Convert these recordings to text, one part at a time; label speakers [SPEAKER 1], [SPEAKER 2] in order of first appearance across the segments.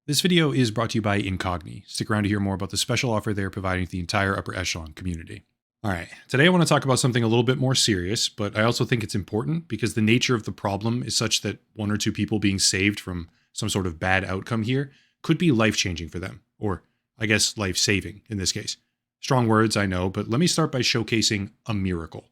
[SPEAKER 1] This video is brought to you by Incogni. Stick around to hear more about the special offer they're providing to the entire upper echelon community. All right, today I want to talk about something a little bit more serious, but I also think it's important because the nature of the problem is such that one or two people being saved from some sort of bad outcome here could be life-changing for them, or I guess life-saving in this case. Strong words, I know, but let me start by showcasing a miracle,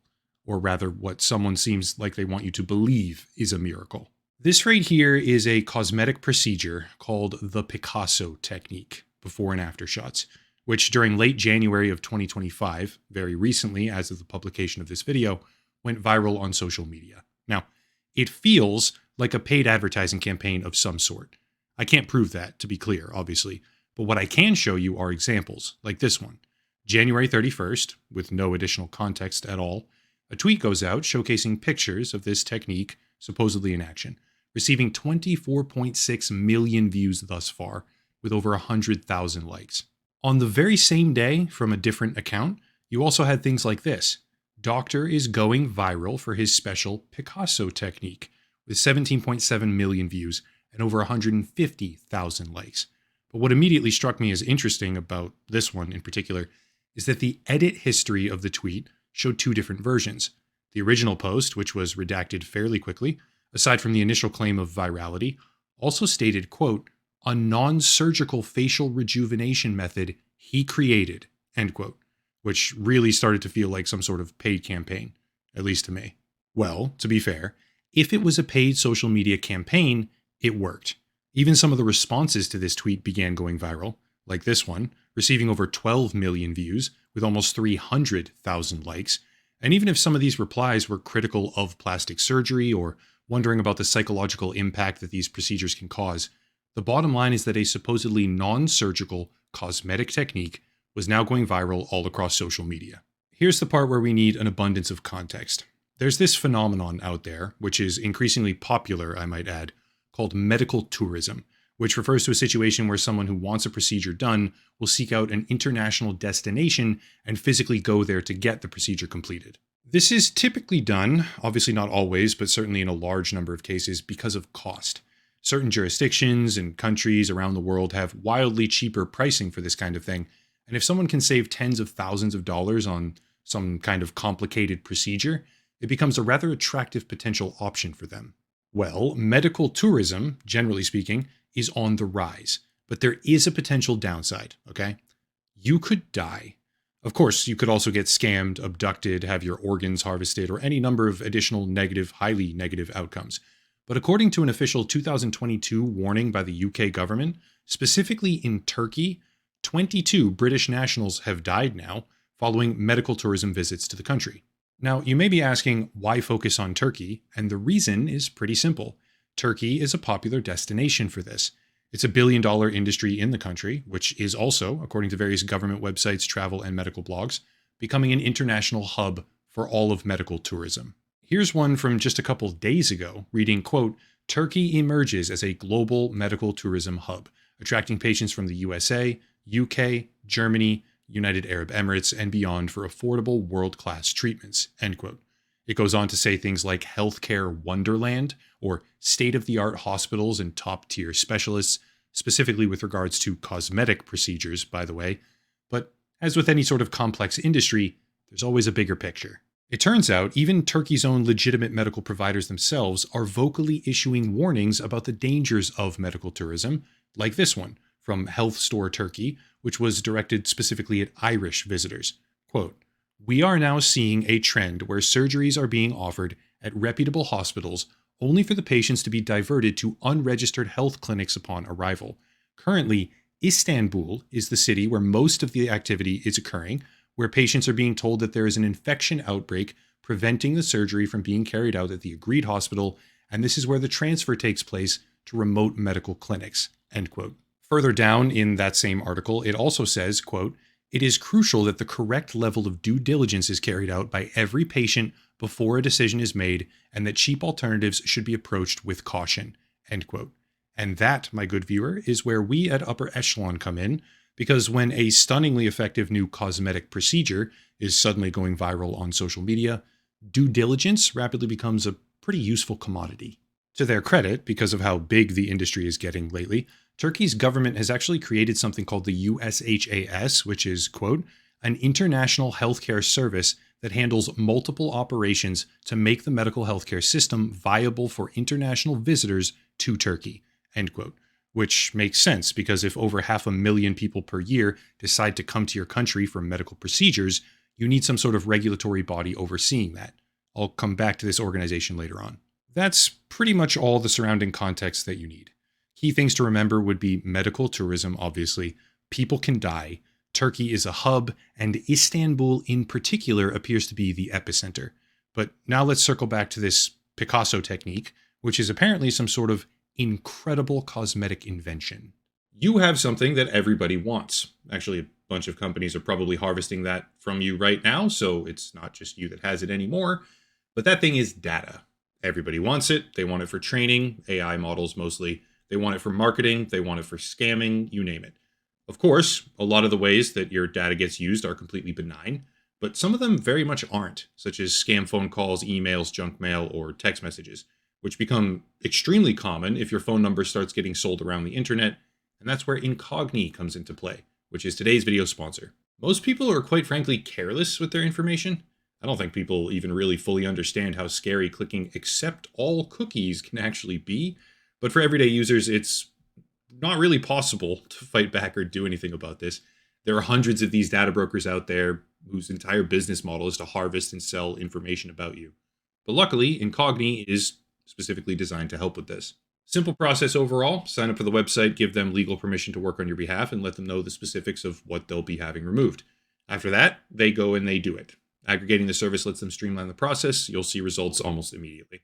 [SPEAKER 1] or rather what someone seems like they want you to believe is a miracle. This right here is a cosmetic procedure called the Picasso technique, before and after shots, which during late January of 2025, very recently as of the publication of this video, went viral on social media. Now, it feels like a paid advertising campaign of some sort. I can't prove that, to be clear, obviously, but what I can show you are examples, like this one. January 31st, with no additional context at all, a tweet goes out showcasing pictures of this technique supposedly in action, receiving 24.6 million views thus far, with over 100,000 likes. On the very same day, from a different account, you also had things like this. Doctor is going viral for his special Picasso technique, with 17.7 million views and over 150,000 likes. But what immediately struck me as interesting about this one in particular is that the edit history of the tweet showed two different versions. The original post, which was redacted fairly quickly, aside from the initial claim of virality, also stated, quote, a non-surgical facial rejuvenation method he created, end quote, which really started to feel like some sort of paid campaign, at least to me. Well, to be fair, if it was a paid social media campaign, it worked. Even some of the responses to this tweet began going viral, like this one, receiving over 12 million views with almost 300,000 likes. And even if some of these replies were critical of plastic surgery or wondering about the psychological impact that these procedures can cause, the bottom line is that a supposedly non-surgical cosmetic technique was now going viral all across social media. Here's the part where we need an abundance of context. There's this phenomenon out there, which is increasingly popular, I might add, called medical tourism, which refers to a situation where someone who wants a procedure done will seek out an international destination and physically go there to get the procedure completed. This is typically done, obviously not always, but certainly in a large number of cases, because of cost. Certain jurisdictions and countries around the world have wildly cheaper pricing for this kind of thing, and if someone can save tens of thousands of dollars on some kind of complicated procedure, it becomes a rather attractive potential option for them. Well, medical tourism, generally speaking, is on the rise, but there is a potential downside, okay? You could die. Of course, you could also get scammed, abducted, have your organs harvested, or any number of additional negative, highly negative outcomes. But according to an official 2022 warning by the UK government, specifically in Turkey, 22 British nationals have died now following medical tourism visits to the country. Now, you may be asking, why focus on Turkey? And the reason is pretty simple. Turkey is a popular destination for this. It's a billion-dollar industry in the country, which is also, according to various government websites, travel, and medical blogs, becoming an international hub for all of medical tourism. Here's one from just a couple days ago, reading, quote, Turkey emerges as a global medical tourism hub, attracting patients from the USA, UK, Germany, United Arab Emirates, and beyond for affordable world-class treatments, end quote. It goes on to say things like healthcare wonderland or state-of-the-art hospitals and top-tier specialists, specifically with regards to cosmetic procedures, by the way. But as with any sort of complex industry, there's always a bigger picture. It turns out even Turkey's own legitimate medical providers themselves are vocally issuing warnings about the dangers of medical tourism, like this one from Health Store Turkey, which was directed specifically at Irish visitors. Quote, we are now seeing a trend where surgeries are being offered at reputable hospitals only for the patients to be diverted to unregistered health clinics upon arrival. Currently, Istanbul is the city where most of the activity is occurring, where patients are being told that there is an infection outbreak preventing the surgery from being carried out at the agreed hospital, and this is where the transfer takes place to remote medical clinics, end quote. Further down in that same article, it also says, quote, it is crucial that the correct level of due diligence is carried out by every patient before a decision is made, and that cheap alternatives should be approached with caution, end quote. And that, my good viewer, is where we at Upper Echelon come in, because when a stunningly effective new cosmetic procedure is suddenly going viral on social media, due diligence rapidly becomes a pretty useful commodity. To their credit, because of how big the industry is getting lately, Turkey's government has actually created something called the USHAS, which is, quote, an international healthcare service that handles multiple operations to make the medical healthcare system viable for international visitors to Turkey, end quote. Which makes sense because if over 500,000 people per year decide to come to your country for medical procedures, you need some sort of regulatory body overseeing that. I'll come back to this organization later on. That's pretty much all the surrounding context that you need. Key things to remember would be medical tourism, obviously. People can die. Turkey is a hub, and Istanbul in particular appears to be the epicenter. But now let's circle back to this Picasso technique, which is apparently some sort of incredible cosmetic invention. You have something that everybody wants. Actually, a bunch of companies are probably harvesting that from you right now, so it's not just you that has it anymore. But that thing is data. Everybody wants it. They want it for training, AI models mostly. They want it for marketing. They want it for scamming, you name it. Of course, a lot of the ways that your data gets used are completely benign, but some of them very much aren't, such as scam phone calls, emails, junk mail, or text messages, which become extremely common if your phone number starts getting sold around the internet, and that's where Incogni comes into play, which is today's video sponsor. Most people are quite frankly careless with their information. I don't think people even really fully understand how scary clicking accept all cookies can actually be, but for everyday users, it's not really possible to fight back or do anything about this. There are hundreds of these data brokers out there whose entire business model is to harvest and sell information about you. But luckily, Incogni is specifically designed to help with this. Simple process overall. Sign up for the website, give them legal permission to work on your behalf, and let them know the specifics of what they'll be having removed. After that, they go and they do it. Aggregating the service lets them streamline the process. You'll see results almost immediately.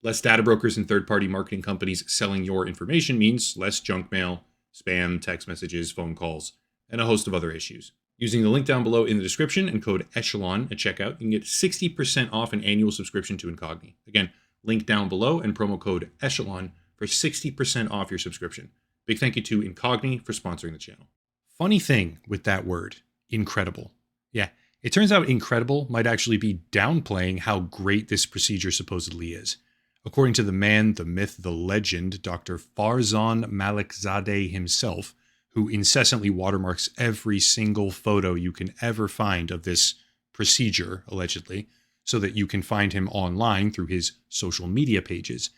[SPEAKER 1] Less data brokers and third-party marketing companies selling your information means less junk mail, spam, text messages, phone calls, and a host of other issues. Using the link down below in the description and code Echelon at checkout, you can get 60% off an annual subscription to Incogni. Again, link down below and promo code Echelon for 60% off your subscription. Big thank you to Incogni for sponsoring the channel. Funny thing with that word, incredible. Yeah. It turns out incredible might actually be downplaying how great this procedure supposedly is. According to the man, the myth, the legend, Dr. Farzan Malekzadeh himself, who incessantly watermarks every single photo you can ever find of this procedure, allegedly, so that you can find him online through his social media pages.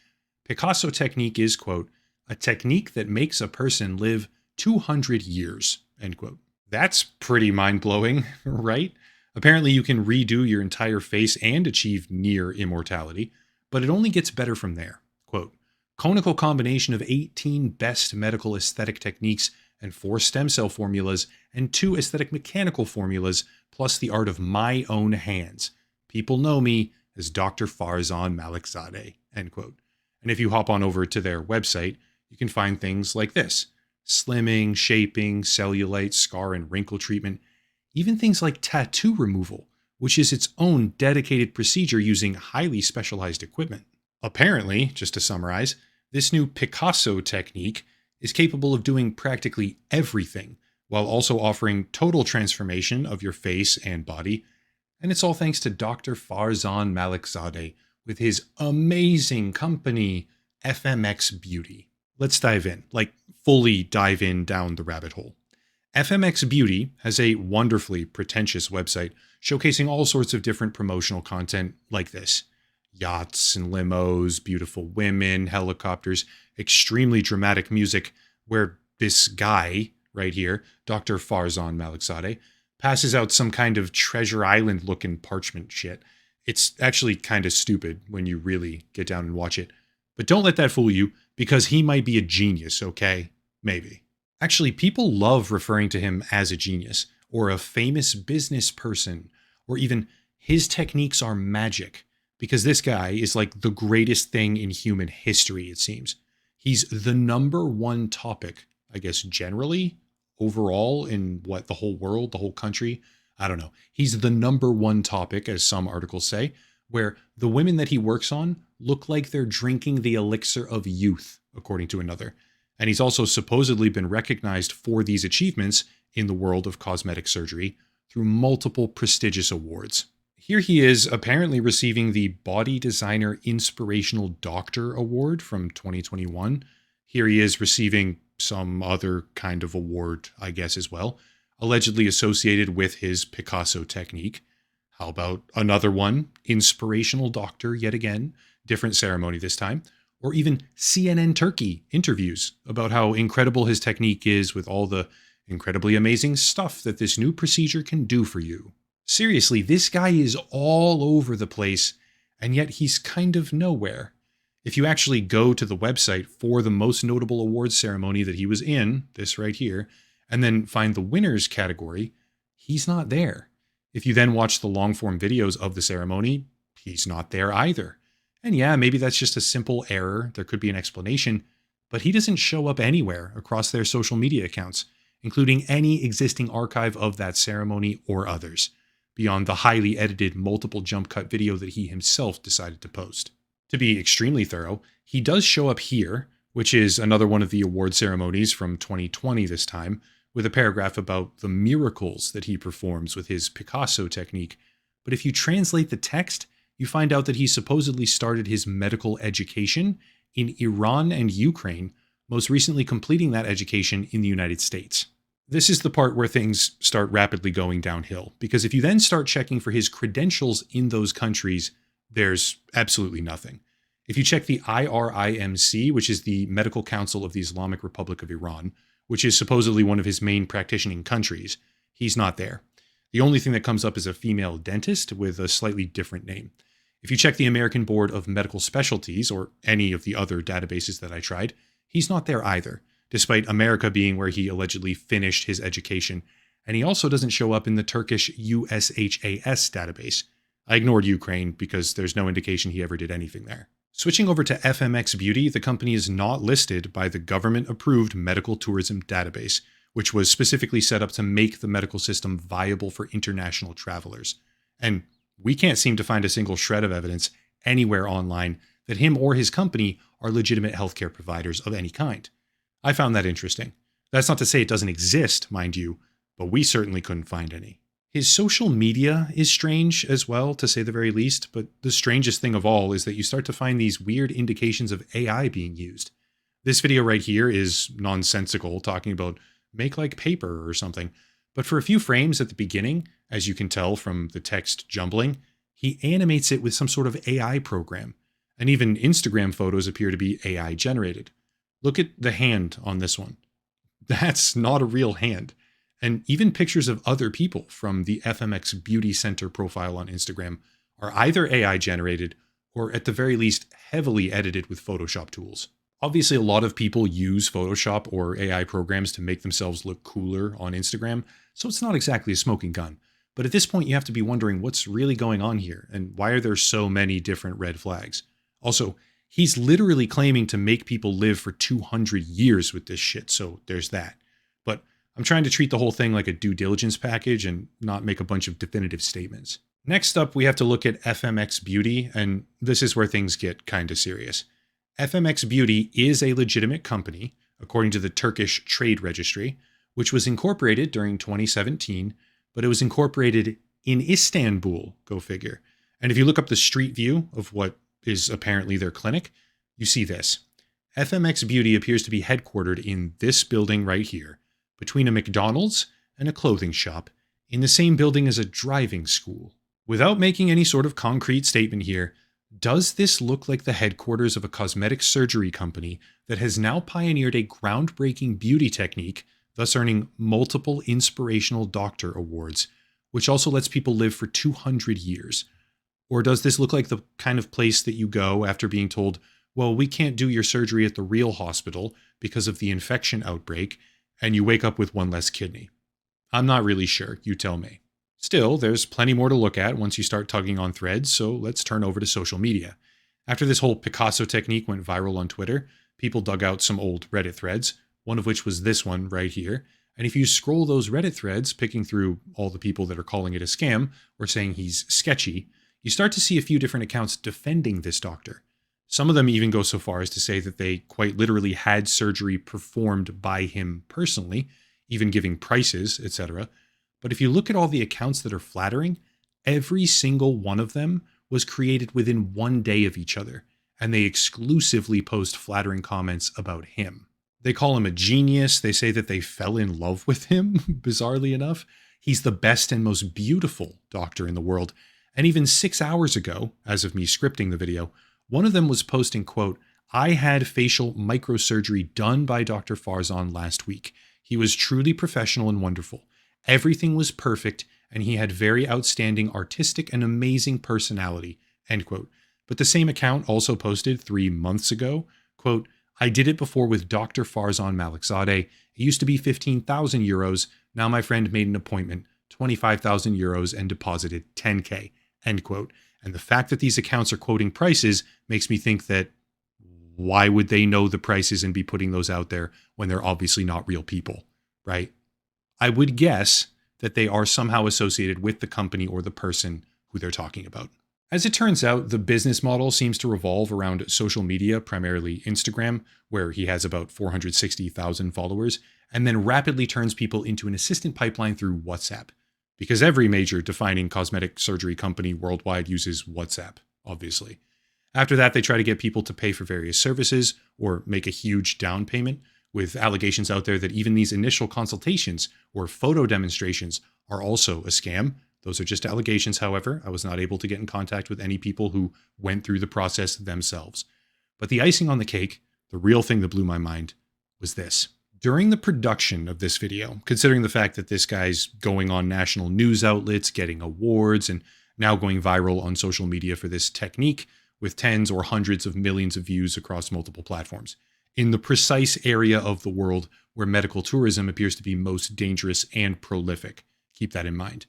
[SPEAKER 1] Picasso technique is, quote, a technique that makes a person live 200 years, end quote. That's pretty mind-blowing, right? Apparently you can redo your entire face and achieve near immortality, but it only gets better from there. Quote, conical combination of 18 best medical aesthetic techniques and 4 stem cell formulas and 2 aesthetic mechanical formulas, plus the art of my own hands. People know me as Dr. Farzan Malekzadeh, end quote. And if you hop on over to their website, you can find things like this: slimming, shaping, cellulite, scar and wrinkle treatment, even things like tattoo removal, which is its own dedicated procedure using highly specialized equipment. Apparently, just to summarize, this new Picasso technique is capable of doing practically everything, while also offering total transformation of your face and body. And it's all thanks to Dr. Farzan Malekzadeh with his amazing company, FMX Beauty. Let's dive in, fully dive in down the rabbit hole. FMX Beauty has a wonderfully pretentious website showcasing all sorts of different promotional content like this: yachts and limos, beautiful women, helicopters, extremely dramatic music, where this guy right here, Dr. Farzan Malekzadeh, passes out some kind of Treasure Island looking parchment shit. It's actually kind of stupid when you really get down and watch it. But don't let that fool you, because he might be a genius, okay? Maybe. Actually, people love referring to him as a genius, or a famous business person, or even his techniques are magic, because this guy is like the greatest thing in human history, it seems. He's the #1 topic, I guess generally, overall in the whole world, the whole country. I don't know. He's the #1 topic, as some articles say, where the women that he works on look like they're drinking the elixir of youth, according to another. And he's also supposedly been recognized for these achievements in the world of cosmetic surgery through multiple prestigious awards. Here he is apparently receiving the Body Designer Inspirational Doctor Award from 2021. Here he is receiving some other kind of award, I guess, as well, allegedly associated with his Picasso technique. How about another one? Inspirational Doctor, yet again, different ceremony this time. Or even CNN Turkey interviews about how incredible his technique is with all the incredibly amazing stuff that this new procedure can do for you. Seriously, this guy is all over the place, and yet he's kind of nowhere. If you actually go to the website for the most notable awards ceremony that he was in, this right here, and then find the winners category, he's not there. If you then watch the long form videos of the ceremony, he's not there either. And yeah, maybe that's just a simple error. There could be an explanation, but he doesn't show up anywhere across their social media accounts, including any existing archive of that ceremony or others, beyond the highly edited multiple jump cut video that he himself decided to post. To be extremely thorough, he does show up here, which is another one of the award ceremonies from 2020 this time, with a paragraph about the miracles that he performs with his Picasso technique. But if you translate the text, you find out that he supposedly started his medical education in Iran and Ukraine, most recently completing that education in the United States. This is the part where things start rapidly going downhill, because if you then start checking for his credentials in those countries, there's absolutely nothing. If you check the IRIMC, which is the Medical Council of the Islamic Republic of Iran, which is supposedly one of his main practicing countries, he's not there. The only thing that comes up is a female dentist with a slightly different name. If you check the American Board of Medical Specialties, or any of the other databases that I tried, he's not there either, despite America being where he allegedly finished his education, and he also doesn't show up in the Turkish USHAS database. I ignored Ukraine because there's no indication he ever did anything there. Switching over to FMX Beauty, the company is not listed by the government-approved medical tourism database, which was specifically set up to make the medical system viable for international travelers. And we can't seem to find a single shred of evidence anywhere online that him or his company are legitimate healthcare providers of any kind. I found that interesting. That's not to say it doesn't exist, mind you, but we certainly couldn't find any. His social media is strange as well, to say the very least, but the strangest thing of all is that you start to find these weird indications of AI being used. This video right here is nonsensical, talking about make like paper or something, but for a few frames at the beginning, as you can tell from the text jumbling, he animates it with some sort of AI program, and even Instagram photos appear to be AI generated. Look at the hand on this one. That's not a real hand. And even pictures of other people from the FMX Beauty Center profile on Instagram are either AI generated or at the very least heavily edited with Photoshop tools. Obviously, a lot of people use Photoshop or AI programs to make themselves look cooler on Instagram, so it's not exactly a smoking gun. But at this point, you have to be wondering what's really going on here and why are there so many different red flags? Also, he's literally claiming to make people live for 200 years with this shit, so there's that. But I'm trying to treat the whole thing like a due diligence package and not make a bunch of definitive statements. Next up, we have to look at FMX Beauty, and this is where things get kind of serious. FMX Beauty is a legitimate company, according to the Turkish Trade Registry, which was incorporated during 2017, but it was incorporated in Istanbul, go figure. And if you look up the street view of what is apparently their clinic, you see this. FMX Beauty appears to be headquartered in this building right here, between a McDonald's and a clothing shop, in the same building as a driving school. Without making any sort of concrete statement here, does this look like the headquarters of a cosmetic surgery company that has now pioneered a groundbreaking beauty technique, thus earning multiple inspirational doctor awards, which also lets people live for 200 years? Or does this look like the kind of place that you go after being told, well, we can't do your surgery at the real hospital because of the infection outbreak, and you wake up with one less kidney? I'm not really sure, you tell me. Still, there's plenty more to look at once you start tugging on threads, so let's turn over to social media. After this whole Picasso technique went viral on Twitter, people dug out some old Reddit threads, one of which was this one right here, and if you scroll those Reddit threads, picking through all the people that are calling it a scam or saying he's sketchy, you start to see a few different accounts defending this doctor. Some of them even go so far as to say that they quite literally had surgery performed by him personally, even giving prices, etc. But if you look at all the accounts that are flattering, Every single one of them was created within 1 day of each other, and they exclusively post flattering comments about him. They call him a genius. They say that they fell in love with him, bizarrely enough. He's the best and most beautiful doctor in the world. And even 6 hours ago, as of me scripting the video, one of them was posting, quote, "I had facial microsurgery done by Dr. Farzan last week. He was truly professional and wonderful. Everything was perfect, and he had very outstanding artistic and amazing personality," end quote. But the same account also posted 3 months ago, quote, "I did it before with Dr. Farzan Malekzadeh. It used to be 15,000 euros. Now my friend made an appointment, 25,000 euros, and deposited 10K, end quote. And the fact that these accounts are quoting prices makes me think that why would they know the prices and be putting those out there when they're obviously not real people, right? I would guess that they are somehow associated with the company or the person who they're talking about. As it turns out, the business model seems to revolve around social media, primarily Instagram, where he has about 460,000 followers, and then rapidly turns people into an assistant pipeline through WhatsApp. Because every major defining cosmetic surgery company worldwide uses WhatsApp, obviously. After that, they try to get people to pay for various services or make a huge down payment, with allegations out there that even these initial consultations or photo demonstrations are also a scam. Those are just allegations, however. I was not able to get in contact with any people who went through the process themselves. But the icing on the cake, the real thing that blew my mind, was this. During the production of this video, considering the fact that this guy's going on national news outlets, getting awards, and now going viral on social media for this technique with tens or hundreds of millions of views across multiple platforms, in the precise area of the world where medical tourism appears to be most dangerous and prolific. Keep that in mind.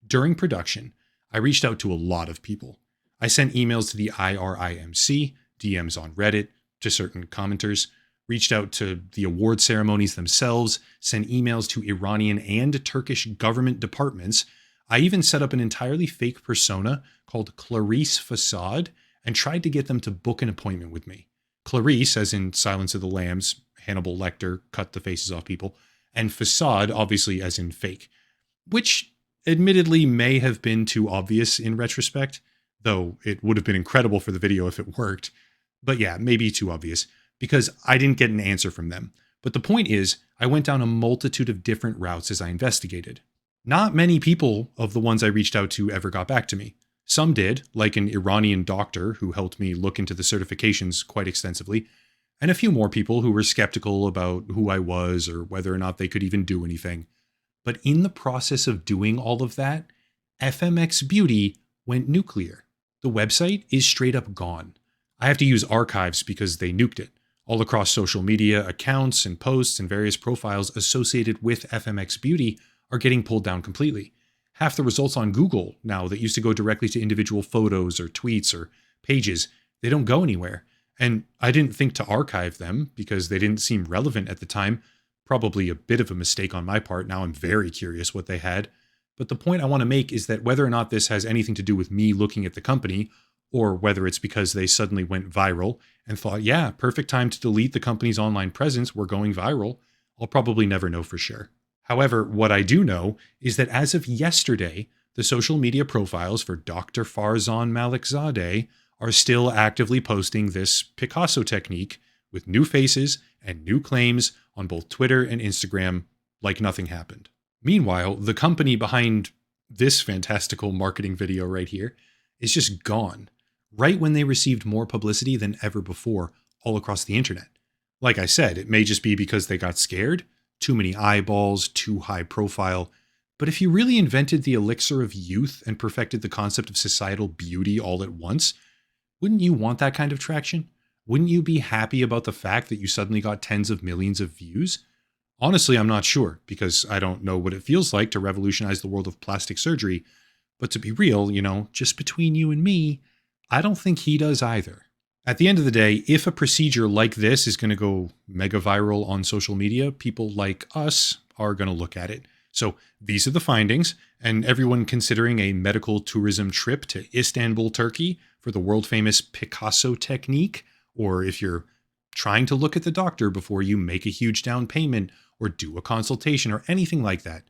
[SPEAKER 1] During production, I reached out to a lot of people. I sent emails to the IRIMC, DMs on Reddit, to certain commenters, reached out to the award ceremonies themselves, sent emails to Iranian and Turkish government departments. I even set up an entirely fake persona called Clarice Facade and tried to get them to book an appointment with me. Clarice, as in Silence of the Lambs, Hannibal Lecter cut the faces off people, and Facade, obviously, as in fake, which admittedly may have been too obvious in retrospect, though it would have been incredible for the video if it worked. But yeah, maybe too obvious, because I didn't get an answer from them. But the point is, I went down a multitude of different routes as I investigated. Not many people of the ones I reached out to ever got back to me. Some did, like an Iranian doctor who helped me look into the certifications quite extensively, and a few more people who were skeptical about who I was or whether or not they could even do anything. But in the process of doing all of that, FMX Beauty went nuclear. The website is straight up gone. I have to use archives because they nuked it. All across social media, accounts and posts and various profiles associated with FMX Beauty are getting pulled down completely. Half the results on Google now that used to go directly to individual photos or tweets or pages, they don't go anywhere. And I didn't think to archive them because they didn't seem relevant at the time. Probably a bit of a mistake on my part. Now I'm very curious what they had. But the point I want to make is that whether or not this has anything to do with me looking at the company, or whether it's because they suddenly went viral and thought, yeah, perfect time to delete the company's online presence, we're going viral, I'll probably never know for sure. However, what I do know is that as of yesterday, the social media profiles for Dr. Farzan Malekzadeh are still actively posting this Picasso technique with new faces and new claims on both Twitter and Instagram like nothing happened. Meanwhile, the company behind this fantastical marketing video right here is just gone, right when they received more publicity than ever before all across the internet. Like I said, it may just be because they got scared, too many eyeballs, too high profile. But if you really invented the elixir of youth and perfected the concept of societal beauty all at once, wouldn't you want that kind of traction? Wouldn't you be happy about the fact that you suddenly got tens of millions of views? Honestly, I'm not sure, because I don't know what it feels like to revolutionize the world of plastic surgery. But to be real, just between you and me, I don't think he does either. At the end of the day, if a procedure like this is going to go mega viral on social media, people like us are going to look at it. So these are the findings, and everyone considering a medical tourism trip to Istanbul, Turkey for the world famous Picasso technique, or if you're trying to look at the doctor before you make a huge down payment or do a consultation or anything like that,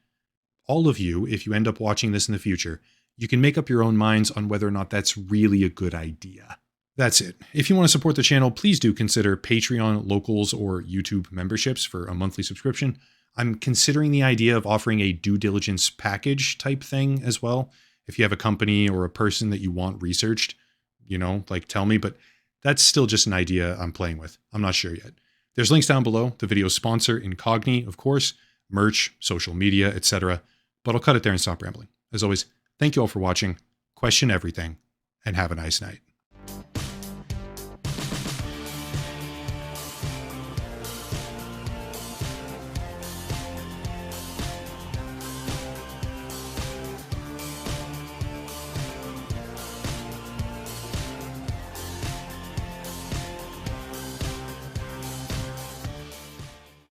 [SPEAKER 1] all of you, if you end up watching this in the future, You can make up your own minds on whether or not that's really a good idea. That's it. If you want to support the channel, please do consider Patreon, locals, or YouTube memberships for a monthly subscription. I'm considering the idea of offering a due diligence package type thing as well. If you have a company or a person that you want researched, tell me, but that's still just an idea I'm playing with. I'm not sure yet. There's links down below, the video sponsor, Incogni, of course, merch, social media, etc. But I'll cut it there and stop rambling. As always, thank you all for watching, question everything, and have a nice night.